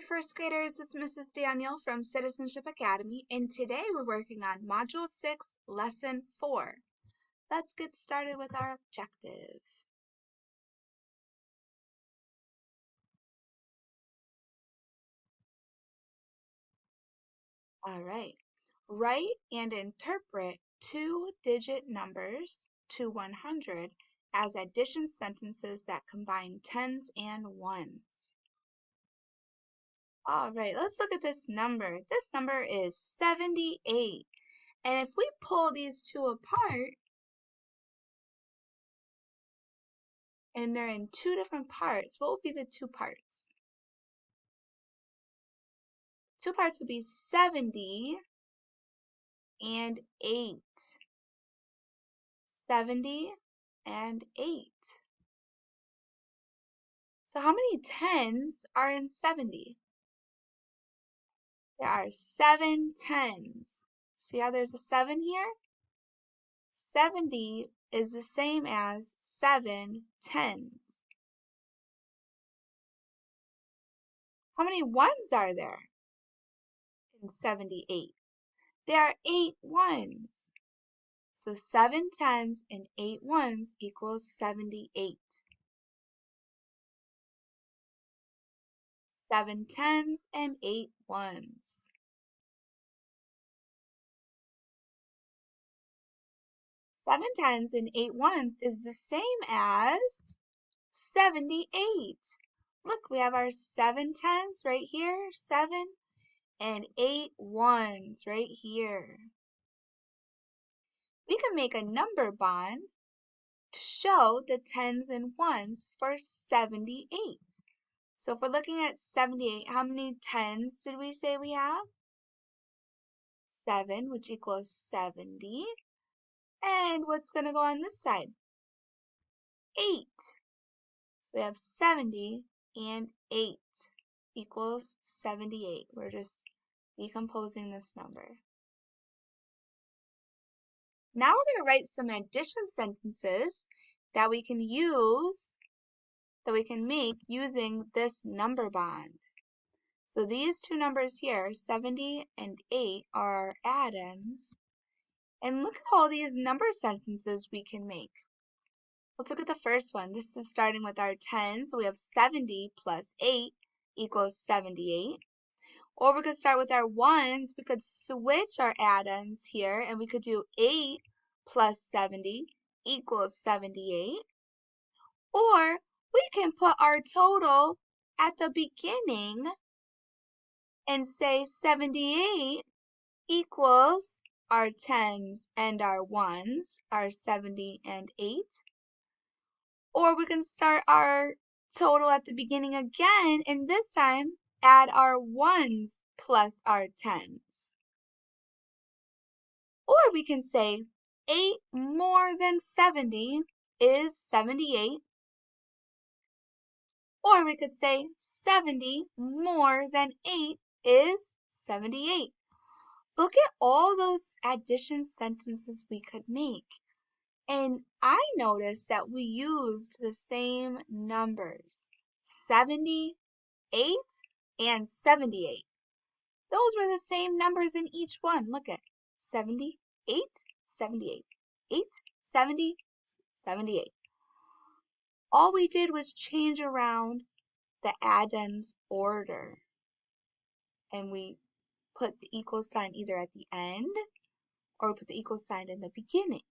first graders, it's Mrs. Daniel from Citizenship Academy, and today we're working on Module 6, Lesson 4. Let's get started with our objective. All right. Write and interpret two-digit numbers to 100 as addition sentences that combine tens and ones. All right, let's look at this number. This number is 78. And if we pull these two apart, and they're in two different parts, what would be the two parts? Two parts would be 70 and 8. 70 and 8. So how many tens are in 70? There are 7 tens. See how there's a 7 here? 70 is the same as 7 tens. How many ones are there in 78? There are 8 ones. So 7 tens and 8 ones equals 78. 7 tens and 8 ones. Seven tens and 8 ones is the same as 78. Look, we have our 7 tens right here, 7, and 8 ones right here. We can make a number bond to show the tens and ones for 78. So if we're looking at 78, how many tens did we say we have? 7, which equals 70. And what's going to go on this side? 8. So we have 70 and 8 equals 78. We're just decomposing this number. Now we're going to write some addition sentences that we can use, that we can make using this number bond. So these two numbers here, 70 and 8, are our add-ins. And look at all these number sentences we can make. Let's look at the first one. This is starting with our 10. So we have 70 plus 8 equals 78. Or we could start with our ones. We could switch our add-ins here, and we could do 8 plus 70 equals 78. Or we can put our total at the beginning and say 78 equals our tens and our ones, our 70 and 8. Or we can start our total at the beginning again, and this time add our ones plus our tens. Or we can say 8 more than 70 is 78. Or we could say 70 more than 8 is 78. Look at all those addition sentences we could make. And I noticed that we used the same numbers, 78 and 78. Those were the same numbers in each one. Look at 78, 78, 8, 70, 78. All we did was change around the add-ins order. And we put the equal sign either at the end or we put the equal sign in the beginning.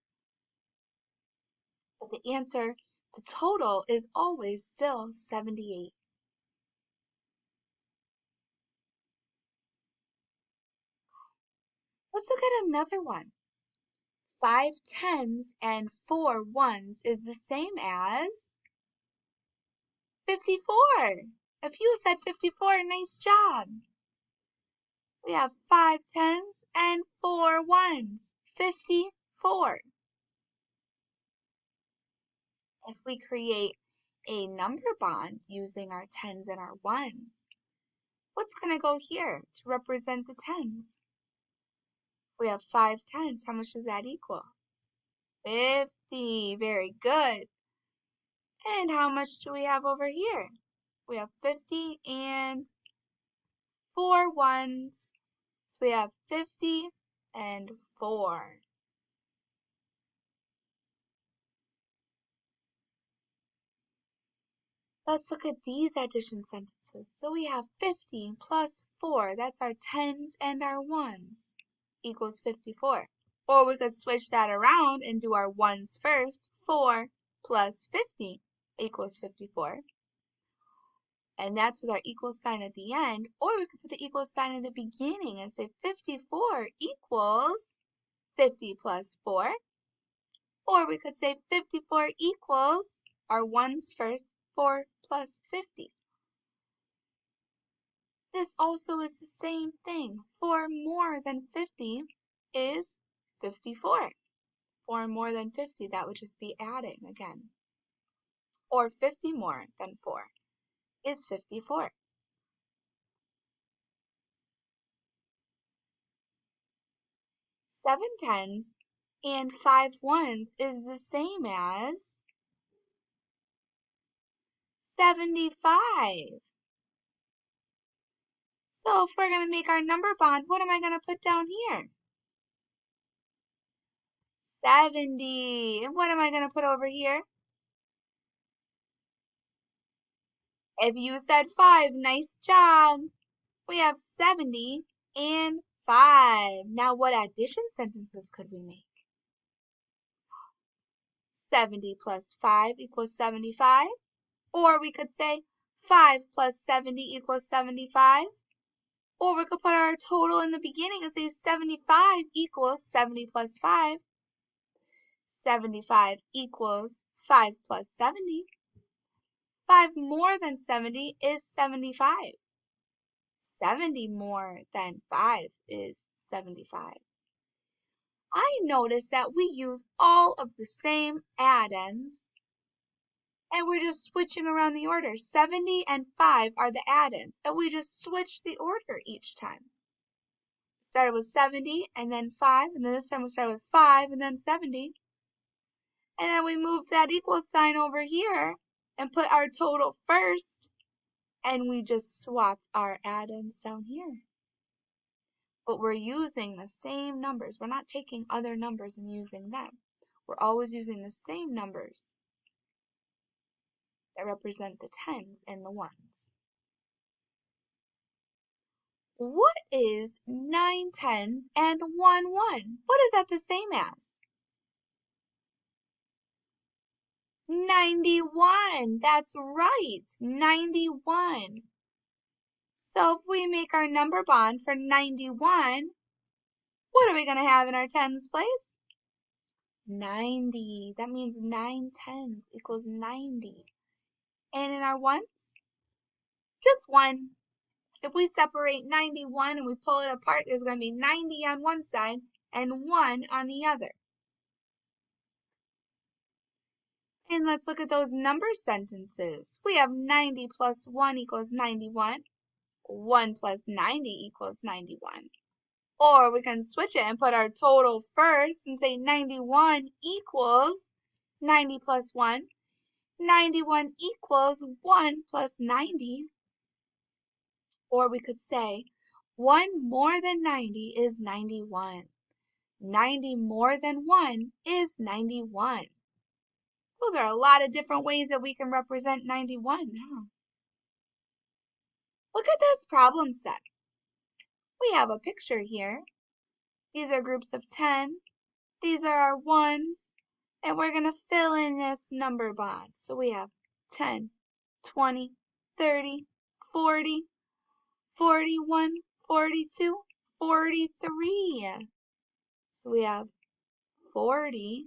But the answer, the total, is always still 78. Let's look at another one. 5 tens and 4 ones is the same as 54. If you said 54, nice job. We have 5 tens and 4 ones, 54. If we create a number bond using our tens and our ones, what's going to go here to represent the tens? We have 5 tens. How much does that equal? 50. Very good. And how much do we have over here? We have 50 and 4 ones. So we have 50 and 4. Let's look at these addition sentences. So we have 50 plus 4, that's our tens and our ones, equals 54. Or we could switch that around and do our ones first. 4 plus 50 equals 54. And that's with our equal sign at the end. Or we could put the equal sign in the beginning and say 54 equals 50 plus 4. Or we could say 54 equals our ones first, 4 plus 50. This also is the same thing. 4 more than 50 is 54. 4 more than 50, that would just be adding again. Or 50 more than 4 is 54. 7 tens and 5 ones is the same as 75. So if we're going to make our number bond, what am I going to put down here? 70. And what am I going to put over here? If you said 5, nice job. We have 70 and 5. Now what addition sentences could we make? 70 plus 5 equals 75. Or we could say 5 plus 70 equals 75. Or we could put our total in the beginning and say 75 equals 70 plus 5. 75 equals 5 plus 70. 5 more than 70 is 75. 70 more than 5 is 75. I notice that we use all of the same add-ins, and we're just switching around the order. 70 and 5 are the add-ins, and we just switch the order each time. Started with 70 and then 5, and then this time we started with 5 and then 70. And then we moved that equal sign over here and put our total first, and we just swapped our add-ins down here. But we're using the same numbers. We're not taking other numbers and using them. We're always using the same numbers that represent the tens and the ones. What is 9 tens and 1 1? What is that the same as? 91. That's right, 91. So if we make our number bond for 91, what are we going to have in our tens place? 90. That means 9 tens equals 90. And in our ones, just 1. If we separate 91 and we pull it apart, there's going to be 90 on one side and 1 on the other. And let's look at those number sentences. We have 90 plus 1 equals 91. 1 plus 90 equals 91. Or we can switch it and put our total first and say 91 equals 90 plus 1. 91 equals 1 plus 90. Or we could say 1 more than 90 is 91. 90 more than 1 is 91. Those are a lot of different ways that we can represent 91. Look at this problem set. We have a picture here. These are groups of 10. These are our ones. And we're going to fill in this number bond. So we have 10, 20, 30, 40, 41, 42, 43. So we have 40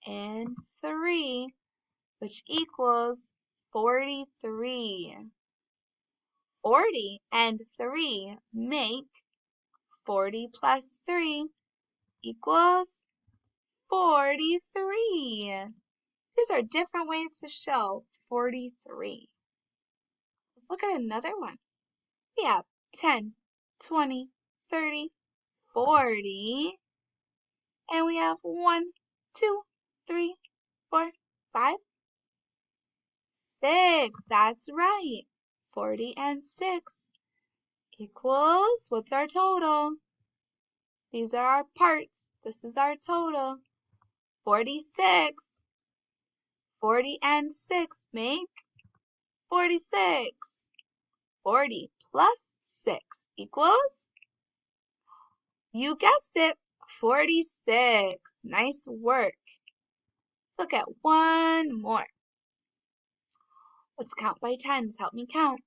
and 3, which equals 43. 40 and 3 make 40 plus 3 equals 43. These are different ways to show 43. Let's look at another one. We have 10, 20, 30, 40. And we have 1, 2, 3, 4, 5, 6. That's right. 40 and 6 equals, what's our total? These are our parts. This is our total. 46. 40 and 6 make 46. 40 plus 6 equals, you guessed it, 46. Nice work. Let's look at one more. Let's count by tens. Help me count.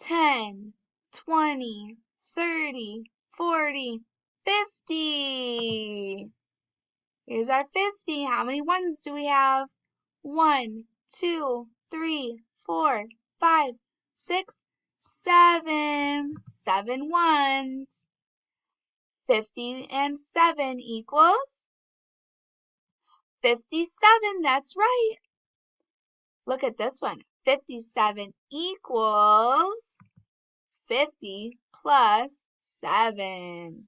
10, 20, 30, 40, 50. Here's our 50. How many ones do we have? 1, 2, 3, 4, 5, 6, 7. 7 ones. 50 and 7 equals 57. That's right. Look at this one. 57 equals 50 plus 7.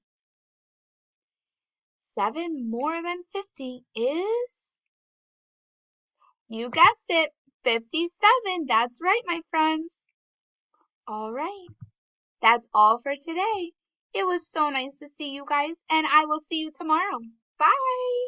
7 more than 50 is, you guessed it, 57. That's right, my friends. All right. That's all for today. It was so nice to see you guys, and I will see you tomorrow. Bye.